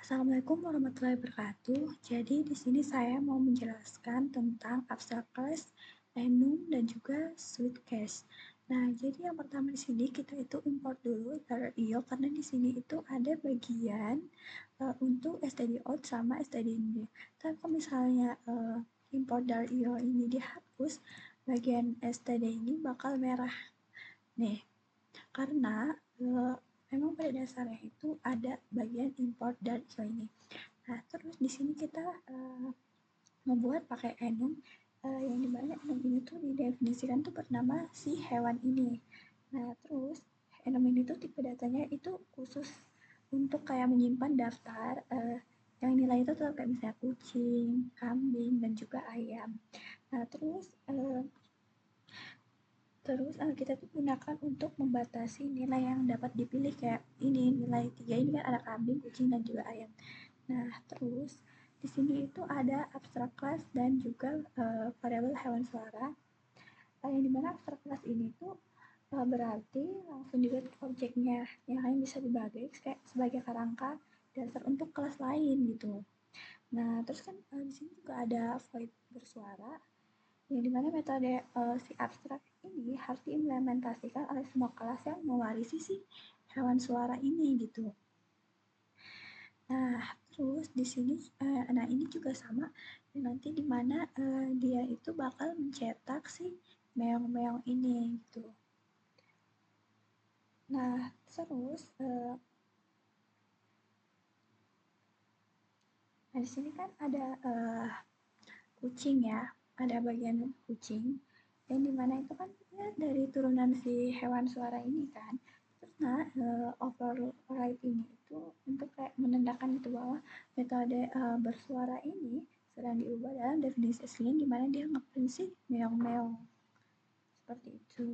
Assalamualaikum warahmatullahi wabarakatuh. Jadi di sini saya mau menjelaskan tentang abstrak class, enum, dan juga sweet case. Nah, jadi yang pertama di sini kita itu import dulu io karena di sini itu ada bagian untuk stdout sama stdin. Tapi kalau misalnya import io ini dihapus, bagian std ini bakal merah. Nih, karena memang pada dasarnya itu ada bagian import io ini. Nah, terus di sini kita membuat pakai enum, yang dimana enum ini tuh didefinisikan tuh bernama si hewan ini. Nah, terus enum ini tuh tipe datanya itu khusus untuk kayak menyimpan daftar yang nilai itu tuh kayak misalnya kucing, kambing, dan juga ayam. Nah, terus kita tuh gunakan untuk membatasi nilai yang dapat dipilih kayak ini nilai 3 ini kan ada kambing, kucing, dan juga ayam. Nah, terus di sini itu ada abstrak class dan juga variabel hewan suara. Yang dimana abstrak class ini tuh berarti langsung dilihat objeknya yang hanya bisa dibagi kayak sebagai kerangka dasar untuk kelas lain gitu. Nah, terus kan di sini juga ada void bersuara yang dimana metode si abstrak ini harus diimplementasikan oleh semua kelas yang mewarisi si hewan suara ini gitu. Nah, terus di sini nah ini juga sama nanti dimana dia itu bakal mencetak si meong-meong ini gitu. Nah, terus nah di sini kan ada kucing ya, ada bagian kucing yang dimana itu kan ya dari turunan si hewan suara ini kan. Terus nah override ini itu untuk kayak menandakan itu bahwa metode bersuara ini sedang diubah dalam definisi aslinya dimana dia ngeprint si meong-meong seperti itu.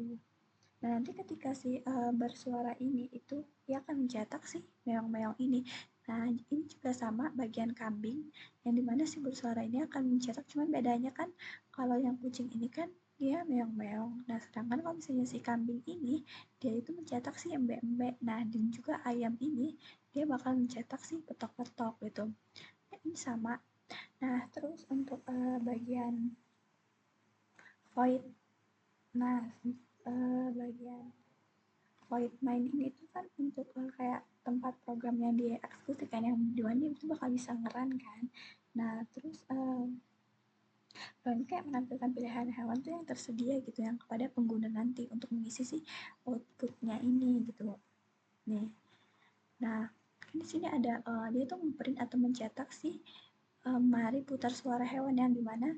Nah, nanti ketika si bersuara ini itu dia akan mencetak si meong-meong ini. Nah, ini juga sama bagian kambing yang dimana si bersuara ini akan mencetak, cuman bedanya kan kalau yang kucing ini kan dia meong-meong. Nah, sedangkan kalau misalnya si kambing ini dia itu mencetak si embe-embe. Nah, dan juga ayam ini dia bakal mencetak si petok-petok gitu. Nah, ini sama. Nah, terus untuk bagian void. Nah, bagian void main ini tuh kan untuk kayak tempat program yang dieksekusikan yang dimana itu bakal bisa ngeran kan. Nah, terus ini kayak menampilkan pilihan hewan tuh yang tersedia gitu yang kepada pengguna nanti untuk mengisi si outputnya ini gitu. Nih, nah di sini ada dia tuh memprint atau mencetak si mari putar suara hewan yang dimana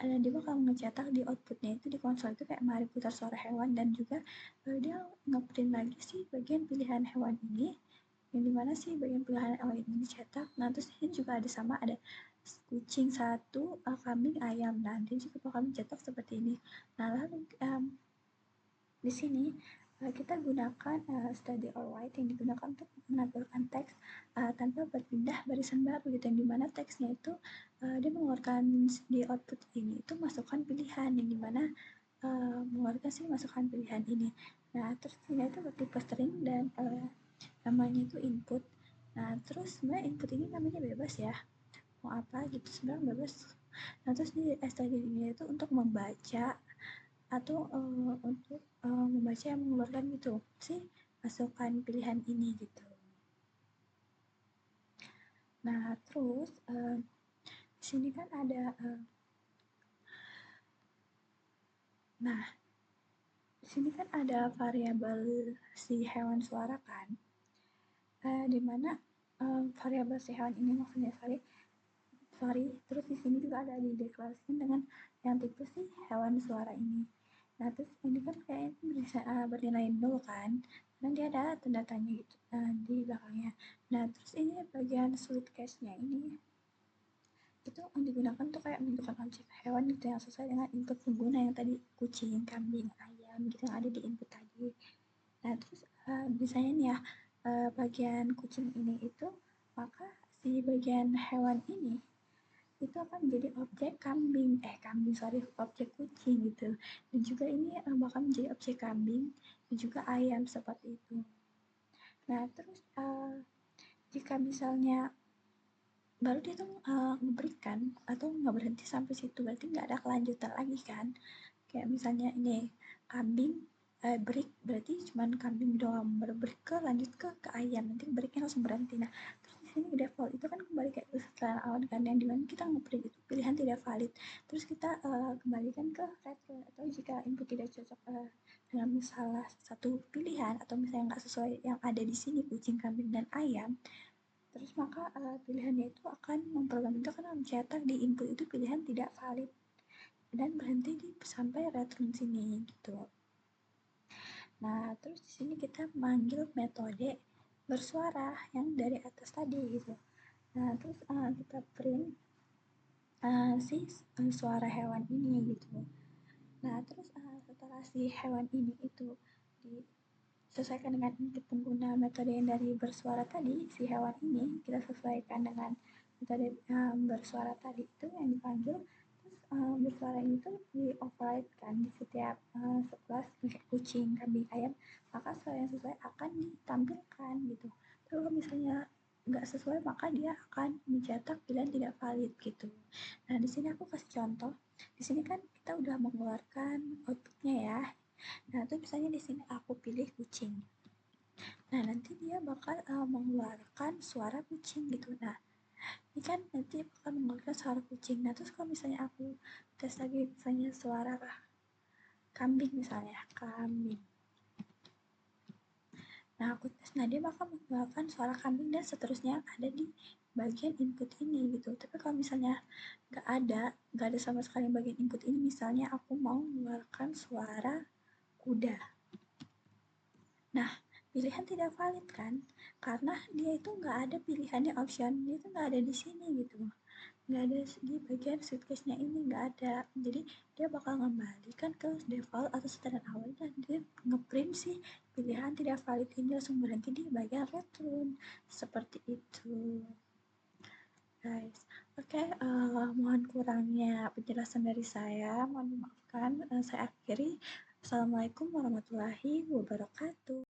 dia bakal mencetak di outputnya itu di konsol itu kayak mari putar suara hewan dan juga dia ngeprint lagi sih bagian pilihan hewan ini yang dimana sih bagian pilihan hewan ini dicetak. Nah, terus ini juga ada sama ada kucing satu, kambing, ayam. Nah, dia juga bakal mencetak seperti ini. Nah, lalu di sini kita gunakan study or write yang digunakan untuk menampilkan teks tanpa berpindah barisan baru gitu yang dimana teksnya itu dia mengeluarkan di output ini itu masukkan pilihan yang dimana mengeluarkan sih masukkan pilihan ini. Nah, terus ini itu bertipe string dan namanya itu input. Nah, terus sebenarnya input ini namanya bebas ya, mau apa gitu sebenarnya bebas. Nah, terus di study ini itu untuk membaca atau untuk membaca yang mengeluarkan gitu sih masukan pilihan ini gitu. Nah, terus di sini kan ada nah di sini kan ada variabel si hewan suara kan, dimana variabel si hewan ini maksudnya sorry terus di sini juga ada dideklarasikan dengan yang tipe si hewan suara ini. Nah, terus ini kan kayaknya bisa bernilai 0 kan karena dia ada tanda tanya gitu di belakangnya. Nah, terus ini bagian sweet case-nya ini itu yang digunakan tuh kayak menentukan objek hewan gitu yang sesuai dengan input pengguna yang tadi kucing, kambing, ayam gitu yang ada di input tadi. Nah, terus misalnya nih ya bagian kucing ini itu maka si bagian hewan ini itu akan menjadi objek objek kucing gitu. Dan juga ini bakal menjadi objek kambing dan juga ayam seperti itu. Nah, terus jika misalnya baru dia tuh ngeberikan atau nggak berhenti sampai situ, berarti nggak ada kelanjutan lagi kan. Kayak misalnya ini kambing break, berarti cuman kambing doang, break ke lanjut ke ayam, nanti breaknya langsung berhenti. Nah terus di sini default itu kan kembali kayak setelah awal kan, yang dimana kita nge-break itu pilihan tidak valid, terus kita kembalikan ke return, atau jika input tidak cocok dengan salah satu pilihan, atau misalnya nggak sesuai yang ada di sini kucing, kambing, dan ayam, terus maka pilihannya itu akan memprogram itu akan mencetak di input itu pilihan tidak valid dan berhenti di sampai return sini gitu. Nah, terus di sini kita manggil metode bersuara yang dari atas tadi gitu. Nah, terus kita print si suara hewan ini gitu. Nah, terus setelah si hewan ini itu disesuaikan dengan input pengguna metode yang dari bersuara tadi, si hewan ini kita sesuaikan dengan metode bersuara tadi itu yang dipanggil. Terus bersuara ini tuh di override kan di setiap setelah kucing, kambing, ayam, maka suara yang sesuai akan ditampilkan gitu. Terus kalau misalnya nggak sesuai, maka dia akan mencetak pilihan tidak valid gitu. Nah di sini aku kasih contoh. Di sini kan kita udah mengeluarkan outputnya ya. Nah itu misalnya di sini aku pilih kucing. Nah nanti dia bakal mengeluarkan suara kucing gitu. Nah ini kan nanti akan mengeluarkan suara kucing. Nah terus kalau misalnya aku tes lagi misalnya suara kambing, misalnya kambing. Nah aku tes, nah dia bakal mengeluarkan suara kambing dan seterusnya yang ada di bagian input ini gitu. Tapi kalau misalnya nggak ada sama sekali bagian input ini, misalnya aku mau mengeluarkan suara kuda. Nah pilihan tidak valid kan, karena dia itu nggak ada pilihannya, option dia itu nggak ada di sini gitu, nggak ada di bagian switchcase-nya ini, nggak ada. Jadi dia bakal kembalikan ke default atau setelan awal dan dia ngeprint sih pilihan tidak valid ini langsung berhenti di bagian return seperti itu guys. Oke, mohon kurangnya penjelasan dari saya, mohon dimaafkan. Saya akhiri. Assalamualaikum warahmatullahi wabarakatuh.